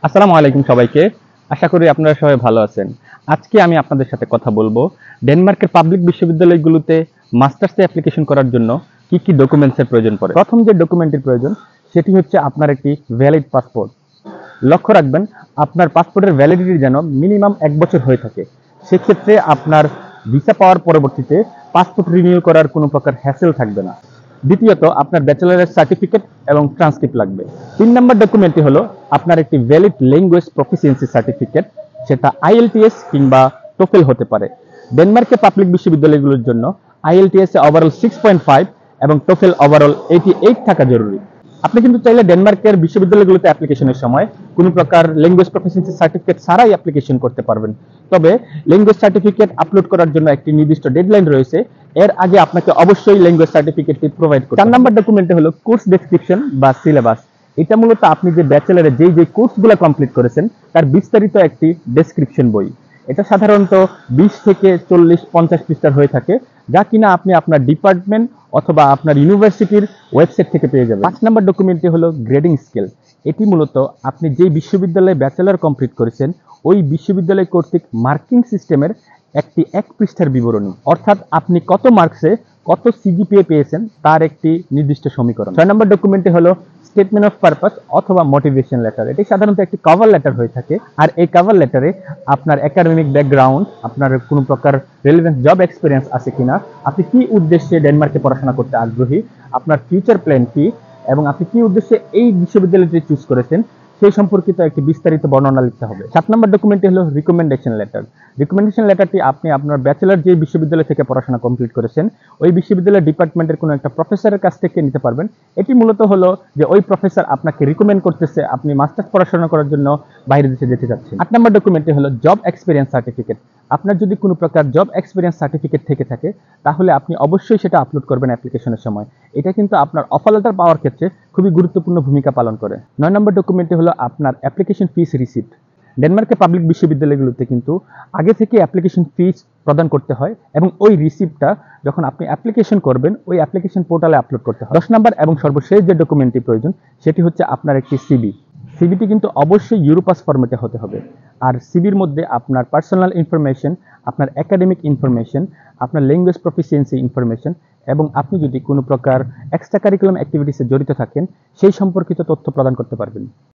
আসসালামু আলাইকুম সবাইকে। আশা করি আপনারা সবাই ভালো আছেন। আজকে আমি আপনাদের সাথে কথা বলবো ডেনমার্কের পাবলিক বিশ্ববিদ্যালয়গুলোতে মাস্টার্সে অ্যাপ্লিকেশন করার জন্য কি কি ডকুমেন্টসের প্রয়োজন পড়ে। প্রথম যে ডকুমেন্টের প্রয়োজন সেটি হচ্ছে আপনার একটি ভ্যালিড পাসপোর্ট। লক্ষ্য রাখবেন আপনার পাসপোর্টের ভ্যালিডিটি যেন মিনিমাম 1 বছর হয়ে থাকে। সেক্ষেত্রে আপনার ভিসা পাওয়ার পরবর্তীতে পাসপোর্ট রিনিউ করার কোনো প্রকার হ্যাসেল থাকবে না। দ্বিতীয়ত আপনার ব্যাচেলরের সার্টিফিকেট এবং ট্রান্সক্রিপ্ট লাগবে। 3 নম্বর ডকুমেন্টটি হলো আপনার একটি ভ্যালিড ল্যাঙ্গুয়েজ প্রফিসিয়েন্সি সার্টিফিকেট, সেটা আইএলটিএস কিংবা টোফেল হতে পারে। ডেনমার্কের পাবলিক বিশ্ববিদ্যালয়গুলোর জন্য আইএলটিএস এ ওভারঅল 6.5 এবং টোফেল ওভারঅল 88 থাকা জরুরি। আপনি কিন্তু চাইলে ডেনমার্কের বিশ্ববিদ্যালয়গুলোতে অ্যাপ্লিকেশনের সময় কোনো প্রকার ল্যাঙ্গুয়েজ প্রফিসিয়েন্সি সার্টিফিকেট ছাড়াই অ্যাপ্লিকেশন করতে পারবেন। তবে ল্যাঙ্গুয়েজ সার্টিফিকেট আপলোড করার জন্য একটি নির্দিষ্ট ডেডলাইন রয়েছে। এর আগে আপনাকে অবশ্যই ল্যাঙ্গুয়েজ সার্টিফিকেটটি প্রোভাইড করতে হবে। 4 নম্বর ডকুমেন্টে হলো কোর্স ডেসক্রিপশন বা সিলেবাস। এটা মূলত আপনি যে ব্যাচেলরে যেই কোর্সগুলো কমপ্লিট করেছেন তার বিস্তারিত একটি ডেসক্রিপশন বই। এটা সাধারণত 20 থেকে 40-50 পৃষ্ঠার হয়ে থাকে, যা কিনা আপনি আপনার ডিপার্টমেন্ট অথবা আপনার ইউনিভার্সিটির ওয়েবসাইট থেকে পেয়ে যাবেন। 5 নম্বর ডকুমেন্টটি হলো গ্রেডিং স্কেল। এটি মূলত আপনি যেই বিশ্ববিদ্যালয়ে ব্যাচেলর কমপ্লিট করেছেন ওই বিশ্ববিদ্যালয় কর্তৃক মার্কিং সিস্টেমের একটি 1 পৃষ্ঠার বিবরণী, অর্থাৎ আপনি কত মার্কসে কত সিজিপিএ পেয়েছেন তার একটি নির্দিষ্ট সমীকরণ। 6 নম্বর ডকুমেন্টে হলো স্টেটমেন্ট অফ পারপাস অথবা মোটিভেশন লেটার। এটি সাধারণত একটি কভার লেটার হয়ে থাকে, আর এই কভার লেটারে আপনার একাডেমিক ব্যাকগ্রাউন্ড, আপনার কোনো প্রকার রেলেভেন্ট জব এক্সপিরিয়েন্স আছে কিনা, আপনি কি উদ্দেশ্যে ডেনমার্কে পড়াশোনা করতে আগ্রহী, আপনার ফিউচার প্ল্যান কি, এবং আপনি কি উদ্দেশ্যে এই বিশ্ববিদ্যালয়টি চুজ করেছেন সেই সম্পর্কিত একটি বিস্তারিত বর্ণনা লিখতে হবে। 7 নম্বর ডকুমেন্টটি হলো রিকমেন্ডেশন লেটার। রিকমেন্ডেশন লেটারটি আপনি আপনার ব্যাচেলর যে বিশ্ববিদ্যালয় থেকে পড়াশোনা কমপ্লিট করেছেন ওই বিশ্ববিদ্যালয়ের ডিপার্টমেন্টের কোনো একটা প্রফেসরের কাছ থেকে নিতে পারবেন। এটি মূলত হলো যে ওই প্রফেসর আপনাকে রিকমেন্ড করতেছে আপনি মাস্টার্স পড়াশোনা করার জন্য বাইরে দেশে যেতে যাচ্ছেন। 8 নম্বর ডকুমেন্টটি হলো জব এক্সপিরিয়েন্স সার্টিফিকেট। আপনার যদি কোনো প্রকার জব এক্সপিরিয়েন্স সার্টিফিকেট থেকে থাকে তাহলে আপনি অবশ্যই সেটা আপলোড করবেন অ্যাপ্লিকেশনের সময়। এটা কিন্তু আপনার অফার লেটার পাওয়ার ক্ষেত্রে খুবই গুরুত্বপূর্ণ ভূমিকা পালন করে। 9 নম্বর ডকুমেন্টটি হলো আপনার অ্যাপ্লিকেশন ফিস রিসিপ্ট। ডেনমার্কের পাবলিক বিশ্ববিদ্যালয়গুলোতে কিন্তু আগে থেকে অ্যাপ্লিকেশন ফিস প্রদান করতে হয় এবং ওই রিসিপ্টটা যখন আপনি অ্যাপ্লিকেশন করবেন ওই অ্যাপ্লিকেশন পোর্টালে আপলোড করতে হয়। 10 নম্বর এবং সর্বশেষ যে ডকুমেন্টটি প্রয়োজন সেটি হচ্ছে আপনার একটি সিভি। সিভিটি কিন্তু অবশ্যই ইউরোপাস ফরম্যাটে হতে হবে। আর সিভির মধ্যে আপনার পার্সোনাল ইনফরমেশন, আপনার একাডেমিক ইনফরমেশন, আপনার ল্যাঙ্গুয়েজ প্রফিসিয়েন্সি ইনফরমেশন এবং আপনি যদি কোনো প্রকার এক্সট্রা কারিকুলাম অ্যাক্টিভিটিসে জড়িত থাকেন সেই সম্পর্কিত তথ্য প্রদান করতে পারবেন।